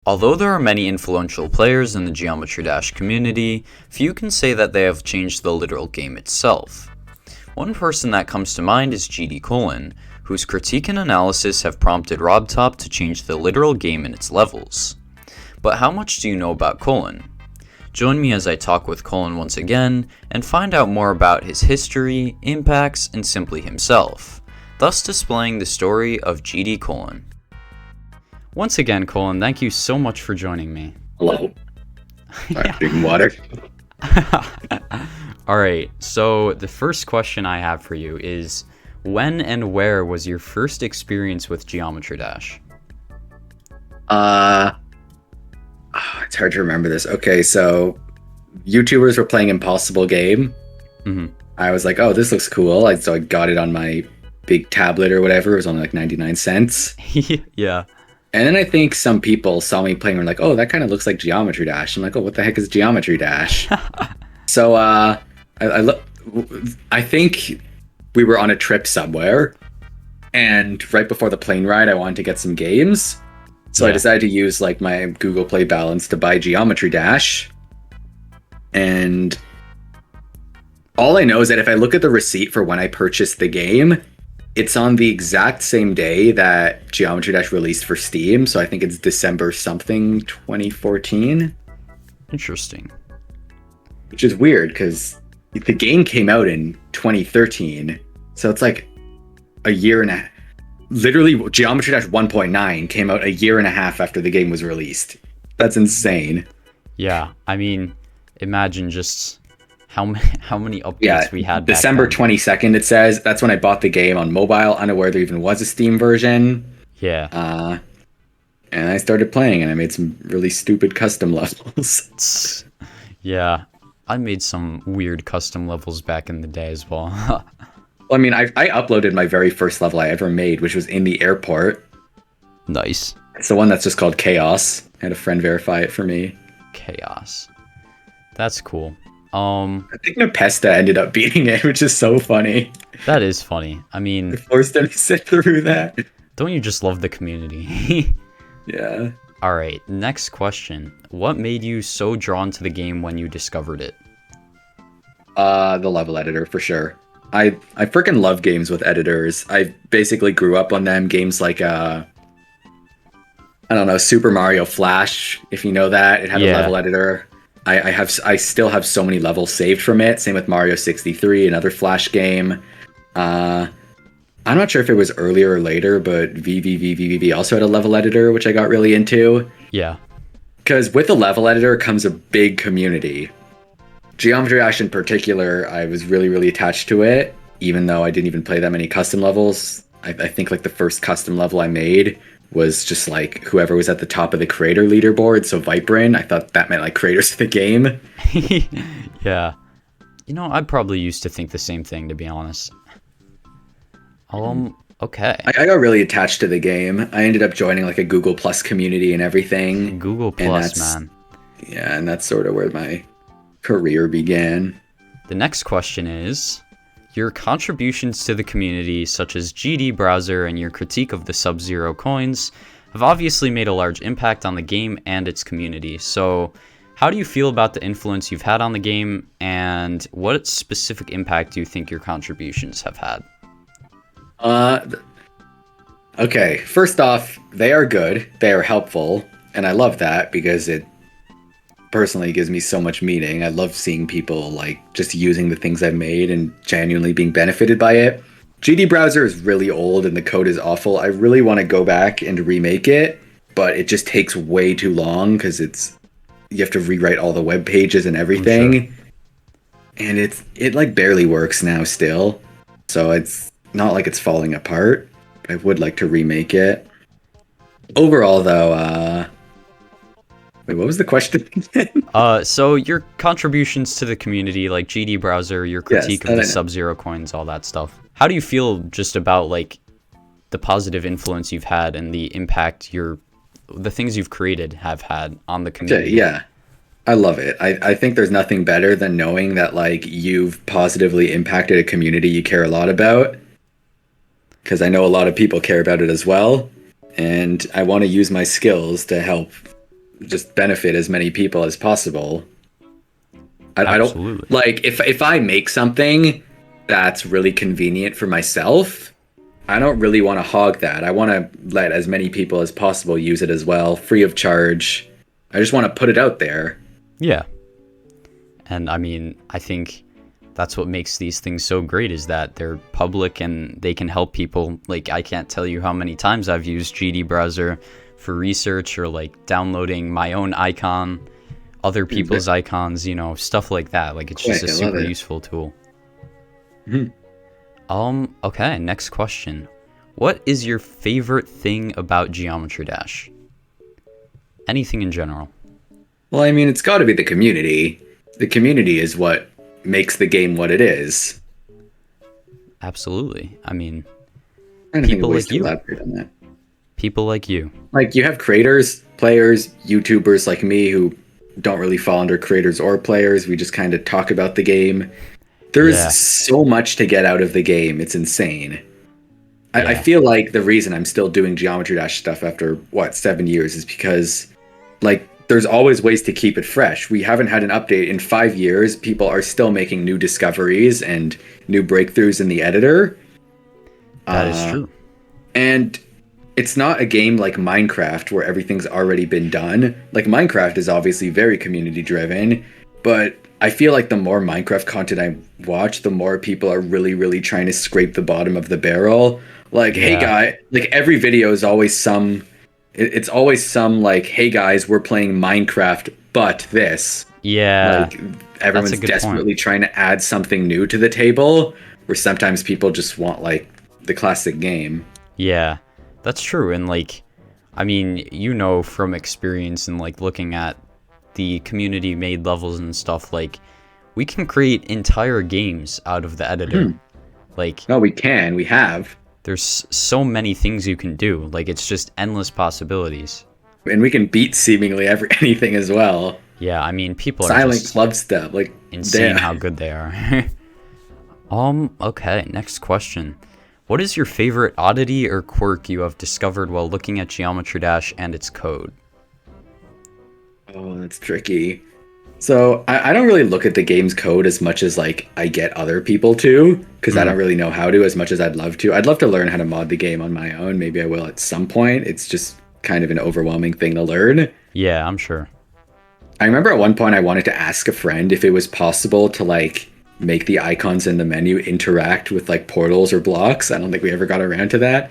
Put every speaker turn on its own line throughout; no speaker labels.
Although there are many influential players in the Geometry Dash community, few can say that they have changed the literal game itself. One person that comes to mind is GDColon, whose critique and analysis have prompted RobTop to change the literal game and its levels. But how much do you know about Colon? Join me as I talk with Colon once again and find out more about his history, impacts, and simply himself, thus displaying the story of GDColon. Once again, Colon, thank you so much for joining me.
Hello. Drinking water.
Alright, so the first question I have for you is, when and where was your first experience with Geometry Dash?
It's hard to remember this. Okay, so YouTubers were playing Impossible Game.
Mm-hmm.
I was like, oh, this looks cool. So I got it on my big tablet or whatever. It was only like 99 cents.
Yeah.
And then I think some people saw me playing and were like, oh, that kind of looks like Geometry Dash. I'm like, oh, what the heck is Geometry Dash? So I think we were on a trip somewhere. And right before the plane ride, I wanted to get some games. So I decided to use like my Google Play balance to buy Geometry Dash. And all I know is that if I look at the receipt for when I purchased the game, it's on the exact same day that Geometry Dash released for Steam. So I think it's December something 2014.
Interesting.
Which is weird because the game came out in 2013. So it's like a year and a half. Literally, Geometry Dash 1.9 came out a year and a half after the game was released. That's insane.
Yeah, I mean, imagine just how many updates we had back
December
then.
22nd, it says. That's when I bought the game on mobile, unaware there even was a Steam version.
Yeah.
And I started playing, and I made some really stupid custom levels.
Yeah, I made some weird custom levels back in the day as well.
Well, I mean, I uploaded my very first level I ever made, which was in the airport.
Nice.
It's the one that's just called Chaos. I had a friend verify it for me.
Chaos. That's cool.
I think Nepesta ended up beating it, which is so funny.
That is funny. I mean,
I forced him to sit through that.
Don't you just love the community?
Yeah.
Alright, next question. What made you so drawn to the game when you discovered it?
The level editor, for sure. I freaking love games with editors. I basically grew up on them. Games like, I don't know, Super Mario Flash, if you know that. It had a level editor. I still have so many levels saved from it. Same with Mario 63, another Flash game. I'm not sure if it was earlier or later, but VVVVVV also had a level editor, which I got really into.
Yeah.
Because with the level editor comes a big community. Geometry Dash in particular, I was really, really attached to it, even though I didn't even play that many custom levels. I think like the first custom level I made was just like whoever was at the top of the creator leaderboard, so Viperin. I thought that meant like creators of the game.
Yeah. You know, I probably used to think the same thing, to be honest. Okay.
I got really attached to the game. I ended up joining like a Google Plus community and everything.
Google Plus, man.
Yeah, and that's sort of where my career began.
The next question is, your contributions to the community, such as GD Browser and your critique of the Sub-Zero coins, have obviously made a large impact on the game and its community. So, how do you feel about the influence you've had on the game, and what specific impact do you think your contributions have had?
Okay, first off, they are good, they are helpful, and I love that because it personally gives me so much meaning. I love seeing people like just using the things I've made and genuinely being benefited by it. GD Browser is really old and the code is awful. I really want to go back and remake it, but it just takes way too long because you have to rewrite all the web pages and everything. Sure. And it like barely works now still. So it's not like it's falling apart. I would like to remake it. Overall though, wait, what was the question again?
So your contributions to the community, like GD Browser, your critique of the Sub-Zero coins, all that stuff. How do you feel just about like the positive influence you've had and the impact the things you've created have had on the community?
Yeah, I love it. I think there's nothing better than knowing that like you've positively impacted a community you care a lot about. Because I know a lot of people care about it as well. And I want to use my skills to help just benefit as many people as possible. I don't
Absolutely.
like if I make something that's really convenient for myself, I don't really want to hog that. I want to let as many people as possible use it as well, free of charge. I just want to put it out there.
Yeah. And I mean, I think that's what makes these things so great is that they're public and they can help people. Like, I can't tell you how many times I've used GD browser for research or like downloading my own icon, other people's icons, stuff like that. Like, it's just a
Right, I love
super
it.
useful tool.
Mhm.
Okay, next question. What is your favorite thing about Geometry Dash? Anything in general.
Well, I mean, it's got to be the community. The community is what makes the game what it is.
Absolutely. I mean,
I don't think of
people
ways
like
to
you.
elaborate on that.
People like you.
Like, you have creators, players, YouTubers like me who don't really fall under creators or players. We just kind of talk about the game. There's
Yeah.
so much to get out of the game. It's insane. I
Yeah.
feel like the reason I'm still doing Geometry Dash stuff after, 7 years is because, like, there's always ways to keep it fresh. We haven't had an update in 5 years. People are still making new discoveries and new breakthroughs in the editor.
That is true.
And it's not a game like Minecraft where everything's already been done. Like, Minecraft is obviously very community driven, but I feel like the more Minecraft content I watch, the more people are really, really trying to scrape the bottom of the barrel. Like, hey
Yeah.
guy, like every video is always it's always some like, hey guys, we're playing Minecraft, but this.
Yeah.
Like, everyone's
good point.
desperately trying to add something new to the table, where sometimes people just want like the classic game.
Yeah. That's true. And like, I mean, from experience and like looking at the community made levels and stuff, like we can create entire games out of the editor. Like,
No, we have.
there's so many things you can do. Like, it's just endless possibilities.
And we can beat seemingly anything as well.
Yeah, I mean, people are
Silent
just
club stuff, like
insane
damn.
how good they are. Okay, next question. What is your favorite oddity or quirk you have discovered while looking at Geometry Dash and its code?
Oh, that's tricky. So I don't really look at the game's code as much as like I get other people to, because I don't really know how to as much as I'd love to. I'd love to learn how to mod the game on my own. Maybe I will at some point. It's just kind of an overwhelming thing to learn.
Yeah, I'm sure.
I remember at one point I wanted to ask a friend if it was possible to like make the icons in the menu interact with like portals or blocks. I don't think we ever got around to that.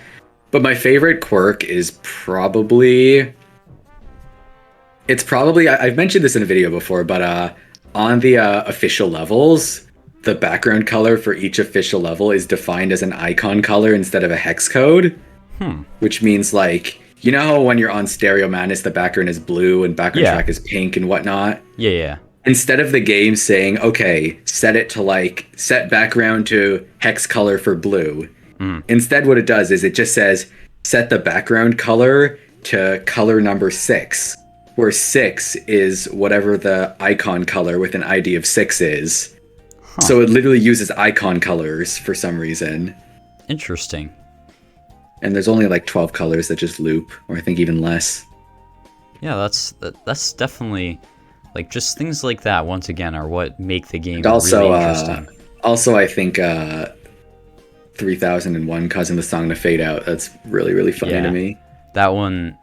But my favorite quirk is probably I've mentioned this in a video before, but on the official levels, the background color for each official level is defined as an icon color instead of a hex code. Which means like, you know how when you're on Stereo Madness, the background is blue and background
Yeah.
track is pink and whatnot?
Yeah.
Instead of the game saying, okay, set background to hex color for blue. Instead, what it does is it just says, set the background color to color number 6, where 6 is whatever the icon color with an ID of 6 is. So it literally uses icon colors for some reason.
Interesting.
And there's only like 12 colors that just loop, or I think even less.
Yeah, that's definitely, like, just things like that, once again, are what make the game
And also,
really interesting.
I think 3001 causing the song to fade out. That's really, really funny
Yeah.
to me.
That one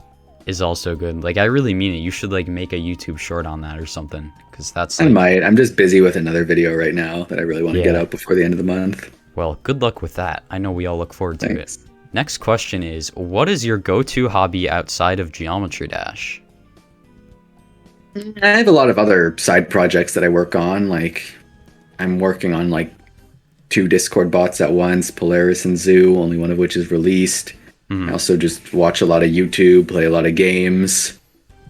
is also good. Like, I really mean it. You should, like, make a YouTube short on that or something, because that's,
I
like,
might. I'm just busy with another video right now that I really want to get
Yeah.
out before the end of the month.
well, good luck with that. I know we all look forward to
Thanks.
it. Next question is, what is your go-to hobby outside of Geometry Dash?
I have a lot of other side projects that I work on. Like, I'm working on like 2 Discord bots at once, Polaris and Zoo, only one of which is released. I also just watch a lot of YouTube, play a lot of games,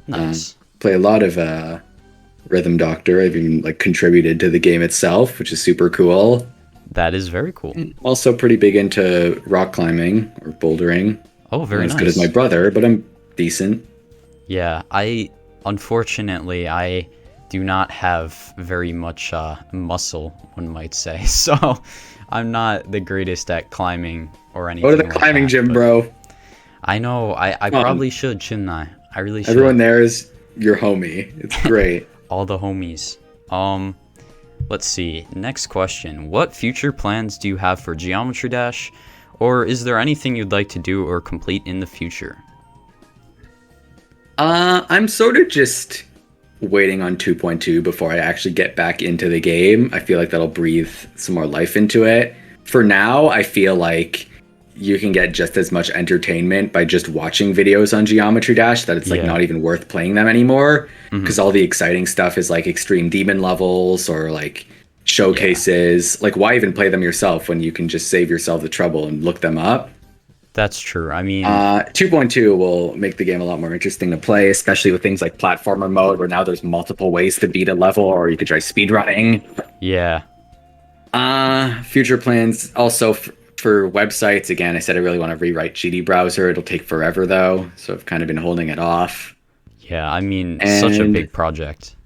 Nice.
play a lot of Rhythm Doctor. I've even like contributed to the game itself, which is super cool.
That is very cool.
Also pretty big into rock climbing or bouldering.
Oh, very
Not as
nice.
good as my brother, but I'm decent.
Yeah, unfortunately, I do not have very much muscle, one might say. So I'm not the greatest at climbing or anything.
Go to the
like
climbing
that,
gym,
but
bro.
I know, I
Come on.
probably should, shouldn't I? I really should.
Everyone there is your homie. It's great.
All the homies. Let's see. Next question. What future plans do you have for Geometry Dash? Or is there anything you'd like to do or complete in the future?
I'm sort of just waiting on 2.2 before I actually get back into the game. I feel like that'll breathe some more life into it. For now, I feel like you can get just as much entertainment by just watching videos on Geometry Dash that it's like not even worth playing them anymore, because all the exciting stuff is like extreme demon levels or like showcases. Like, why even play them yourself when you can just save yourself the trouble and look them up?
That's true. I mean,
2.2 will make the game a lot more interesting to play, especially with things like platformer mode, where now there's multiple ways to beat a level, or you could try speedrunning.
yeah.
Future plans also for websites. Again, I said I really want to rewrite GD browser. It'll take forever though, so I've kind of been holding it off.
Yeah, I mean, such a big project.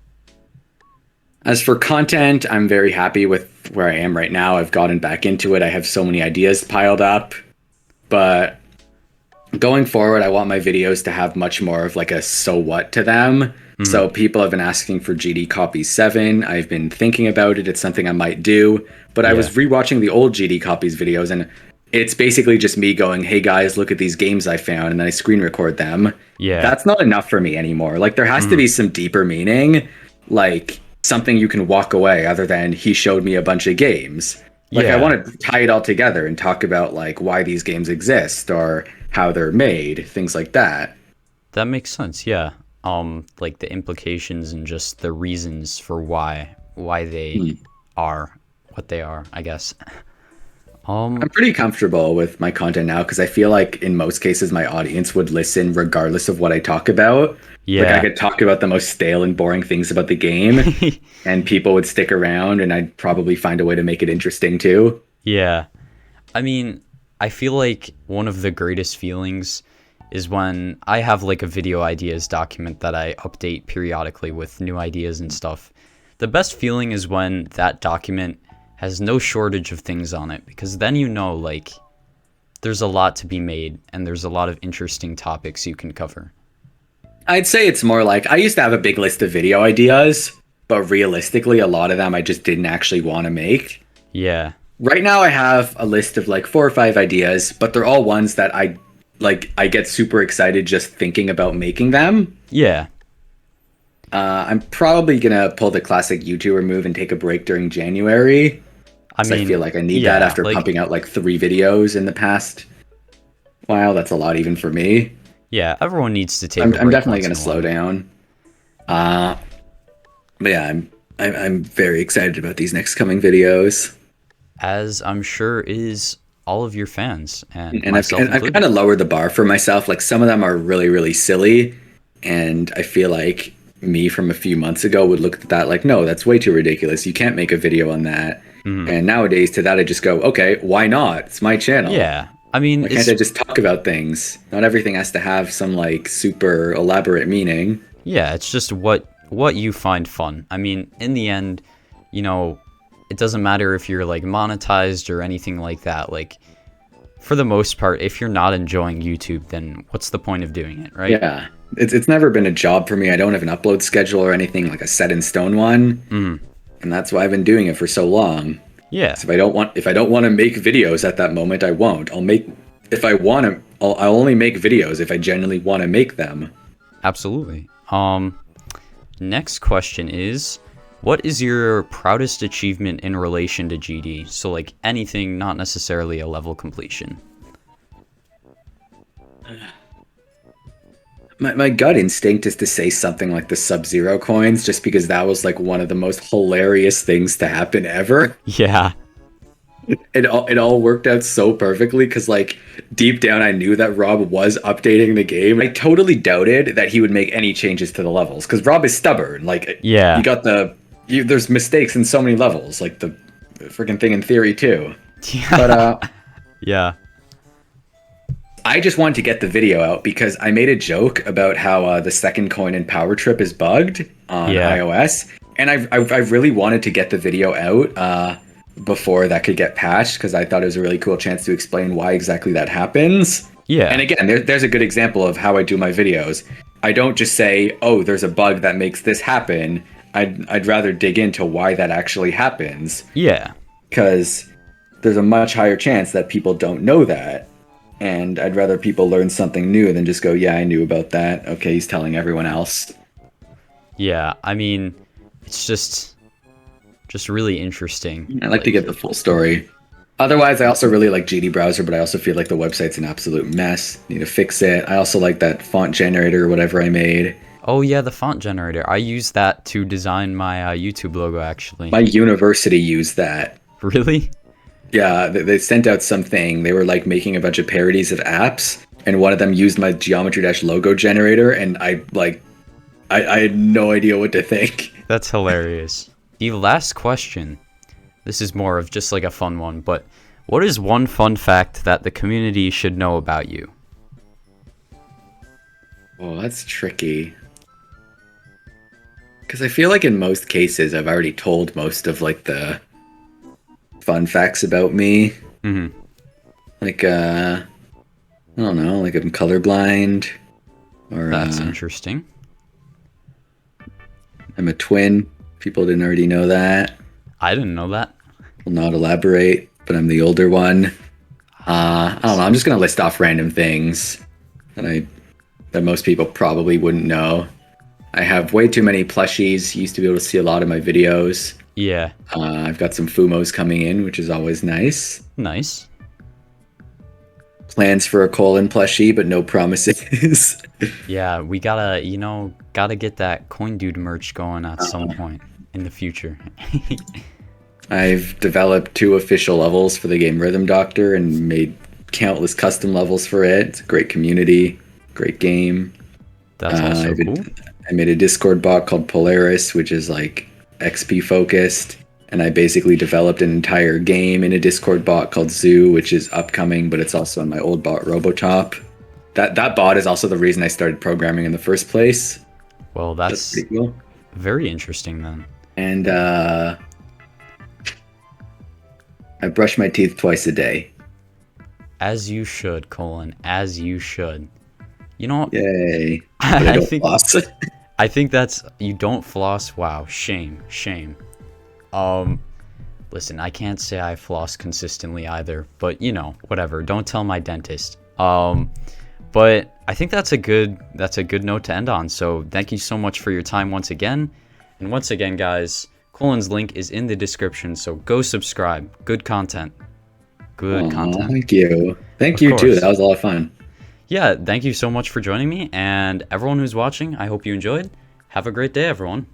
As for content, I'm very happy with where I am right now. I've gotten back into it. I have so many ideas piled up, but going forward, I want my videos to have much more of like a so what to them. So people have been asking for GD Copy 7. I've been thinking about it. It's something I might do. But I was rewatching the old GD Copies videos, and it's basically just me going, hey guys, look at these games I found, and then I screen record them.
Yeah.
That's not enough for me anymore. Like, there has to be some deeper meaning, like something you can walk away other than he showed me a bunch of games. Like, I want to tie it all together and talk about like why these games exist or how they're made, things like that.
That makes sense, yeah. Like the implications and just the reasons for why they are what they are, I guess.
I'm pretty comfortable with my content now because I feel like in most cases my audience would listen regardless of what I talk about.
Yeah.
Like, I could talk about the most stale and boring things about the game and people would stick around, and I'd probably find a way to make it interesting too.
Yeah. I mean, I feel like one of the greatest feelings is when I have like a video ideas document that I update periodically with new ideas and stuff. The best feeling is when that document has no shortage of things on it, because then you know like there's a lot to be made and there's a lot of interesting topics you can cover.
I'd say it's more like I used to have a big list of video ideas, but realistically a lot of them I just didn't actually want to make.
Yeah.
Right now I have a list of like 4 or 5 ideas, but they're all ones that I get super excited just thinking about making them.
Yeah.
I'm probably gonna pull the classic YouTuber move and take a break during January. I feel like I need that after pumping out like 3 videos in the past while. That's a lot even for me.
Yeah, everyone needs to take a break.
I'm definitely gonna slow down. But yeah, I'm very excited about these next coming videos.
As I'm sure is all of your fans and
I've kind of lowered the bar for myself. Like, some of them are really, really silly, and I feel like me from a few months ago would look at that like, no, that's way too ridiculous. You can't make a video on that. And nowadays to that I just go, okay, why not? It's my channel.
Yeah. I mean,
why can't I just talk about things? Not everything has to have some like super elaborate meaning.
Yeah, it's just what you find fun. I mean, in the end, you know, it doesn't matter if you're like monetized or anything like that. Like, for the most part, if you're not enjoying YouTube, then what's the point of doing it, right?
Yeah. It's never been a job for me. I don't have an upload schedule or anything like a set in stone one. And that's why I've been doing it for so long.
Yeah.
So if I don't want to make videos at that moment, I won't. I'll only make videos if I genuinely want to make them.
Absolutely. Next question is, what is your proudest achievement in relation to GD? So like anything, not necessarily a level completion.
My gut instinct is to say something like the Sub-Zero coins, just because that was like one of the most hilarious things to happen ever.
Yeah.
It all worked out so perfectly because like deep down I knew that Rob was updating the game. I totally doubted that he would make any changes to the levels because Rob is stubborn. Like,
yeah,
there's mistakes in so many levels, like the freaking thing in Theory too.
Yeah.
But
yeah.
I just wanted to get the video out because I made a joke about how the second coin in Power Trip is bugged on iOS, and I really wanted to get the video out before that could get patched because I thought it was a really cool chance to explain why exactly that happens.
Yeah.
And again, there's a good example of how I do my videos. I don't just say, oh, there's a bug that makes this happen. I'd rather dig into why that actually happens,
Yeah.
because there's a much higher chance that people don't know that. And I'd rather people learn something new than just go, yeah, I knew about that. Okay, he's telling everyone else.
Yeah, I mean, it's just really interesting.
I like to get the full story. Otherwise, I also really like GD Browser, but I also feel like the website's an absolute mess. Need to fix it. I also like that font generator or whatever I made.
Oh yeah, the font generator. I use that to design my YouTube logo, actually.
My university used that.
Really?
Yeah, they sent out something. They were like making a bunch of parodies of apps, and one of them used my Geometry Dash logo generator, and I had no idea what to think.
That's hilarious. The last question. This is more of just like a fun one, but what is one fun fact that the community should know about you?
Oh, that's tricky. Because I feel like in most cases, I've already told most of like the fun facts about me.
Mm-hmm.
Like, I don't know, like I'm colorblind, or
That's interesting.
I'm a twin. People didn't already know that.
I didn't know that.
Will not elaborate, but I'm the older one. I don't know. I'm just gonna list off random things that most people probably wouldn't know. I have way too many plushies. You used to be able to see a lot of my videos.
Yeah.
I've got some Fumos coming in, which is always nice.
Nice.
Plans for a colon plushie, but no promises.
Yeah, we gotta get that Coin Dude merch going at some point in the future.
I've developed 2 official levels for the game Rhythm Doctor and made countless custom levels for it. It's a great community, great game.
That's also cool.
I made a Discord bot called Polaris, which is like XP focused. And I basically developed an entire game in a Discord bot called Zoo, which is upcoming, but it's also on my old bot Robotop. That bot is also the reason I started programming in the first place.
Well, that's
pretty cool.
Very interesting then.
And I brush my teeth twice a day.
As you should, Colin. As you should. You know,
Yay. But I don't floss.
I think that's, you don't floss. Wow, shame. Listen, I can't say I floss consistently either, but whatever. Don't tell my dentist. But I think that's a good note to end on. So thank you so much for your time once again. And once again, guys, Colin's link is in the description, so go subscribe. Good content. Good content.
Thank you. Thank you too. That was a lot of fun.
Yeah, thank you so much for joining me, and everyone who's watching, I hope you enjoyed. Have a great day, everyone.